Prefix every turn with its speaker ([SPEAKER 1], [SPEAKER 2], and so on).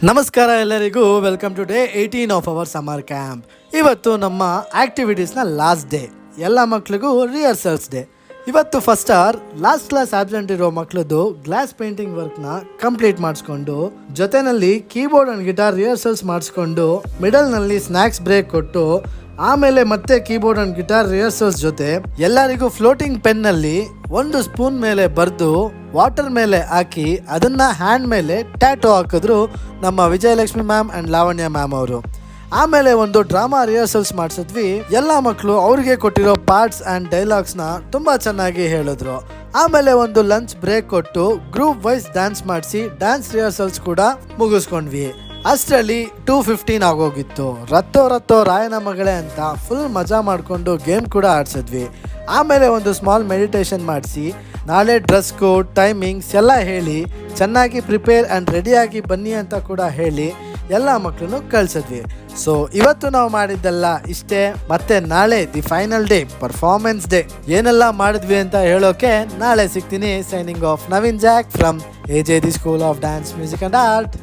[SPEAKER 1] ನಮಸ್ಕಾರ ಎಲ್ಲರಿಗೂ, welcome to day 18 of our summer camp. ಇವತ್ತು ನಮ್ಮ ಆಕ್ಟಿವಿಟೀಸ್ನ ಲಾಸ್ಟ್ ಡೇ. ಎಲ್ಲ ಮಕ್ಳಿಗೂ ರಿಹರ್ಸಲ್ಸ್ ಡೇ. ಇವತ್ತು first hour last class absent ಇರೋ ಮಕ್ಳದ್ದು ಗ್ಲಾಸ್ ಪೇಂಟಿಂಗ್ ವರ್ಕ್ನ ಕಂಪ್ಲೀಟ್ ಮಾಡಿಸ್ಕೊಂಡು, ಜೊತೆನಲ್ಲಿ ಕೀಬೋರ್ಡ್ ಅಂಡ್ ಗಿಟಾರ್ ರಿಹರ್ಸಲ್ಸ್ ಮಾಡಿಸ್ಕೊಂಡು, ಮಿಡಲ್ನಲ್ಲಿ ಸ್ನ್ಯಾಕ್ಸ್ ಬ್ರೇಕ್ ಕೊಟ್ಟು, ಆಮೇಲೆ ಮತ್ತೆ ಕೀಬೋರ್ಡ್ ಅಂಡ್ ಗಿಟಾರ್ ರಿಹರ್ಸಲ್ಸ್ ಜೊತೆ ಎಲ್ಲರಿಗೂ ಫ್ಲೋಟಿಂಗ್ ಪೆನ್ನಲ್ಲಿ ಒಂದು ಸ್ಪೂನ್ ಮೇಲೆ ಬರೆದು ವಾಟರ್ ಮೇಲೆ ಹಾಕಿ ಅದನ್ನ ಹ್ಯಾಂಡ್ ಮೇಲೆ ಟ್ಯಾಟೋ ಹಾಕಿದ್ರು ನಮ್ಮ Vijayalakshmi ma'am and Lavanya ma'am ಅವರು. ಆಮೇಲೆ ಒಂದು ಡ್ರಾಮಾ ರಿಹರ್ಸಲ್ಸ್ ಮಾಡಿಸಿದ್ವಿ. ಎಲ್ಲ ಮಕ್ಕಳು ಅವ್ರಿಗೆ ಕೊಟ್ಟಿರೋ ಪಾರ್ಟ್ಸ್ ಅಂಡ್ ಡೈಲಾಗ್ಸ್ನ ತುಂಬಾ ಚೆನ್ನಾಗಿ ಹೇಳಿದ್ರು. ಆಮೇಲೆ ಒಂದು ಲಂಚ್ ಬ್ರೇಕ್ ಕೊಟ್ಟು ಗ್ರೂಪ್ ವೈಸ್ ಡ್ಯಾನ್ಸ್ ಮಾಡಿಸಿ ಡ್ಯಾನ್ಸ್ ರಿಹರ್ಸಲ್ಸ್ ಕೂಡ ಮುಗಿಸ್ಕೊಂಡ್ವಿ. ಅಷ್ಟರಲ್ಲಿ 2:15 ಆಗೋಗಿತ್ತು. ರತ್ತೋ ರಾಯನ ಮಗಳೇ ಅಂತ ಫುಲ್ ಮಜಾ ಮಾಡಿಕೊಂಡು ಗೇಮ್ ಕೂಡ ಆಡ್ಸಿದ್ವಿ. ಆಮೇಲೆ ಒಂದು ಸ್ಮಾಲ್ ಮೆಡಿಟೇಷನ್ ಮಾಡಿಸಿ ನಾಳೆ ಡ್ರೆಸ್ ಕೋಡ್ ಟೈಮಿಂಗ್ಸ್ ಎಲ್ಲ ಹೇಳಿ ಚೆನ್ನಾಗಿ ಪ್ರಿಪೇರ್ ಆ್ಯಂಡ್ ರೆಡಿಯಾಗಿ ಬನ್ನಿ ಅಂತ ಕೂಡ ಹೇಳಿ ಎಲ್ಲ ಮಕ್ಕಳನ್ನು ಕಳಿಸಿದ್ವಿ. ಸೊ ಇವತ್ತು ನಾವು ಮಾಡಿದ್ದೆಲ್ಲ ಇಷ್ಟೇ. ಮತ್ತೆ ನಾಳೆ the final day, performance day, ಏನೆಲ್ಲ ಮಾಡಿದ್ವಿ ಅಂತ ಹೇಳೋಕೆ ನಾಳೆ ಸಿಗ್ತೀನಿ. Signing off, Naveen Jack from AJD school of dance music and art.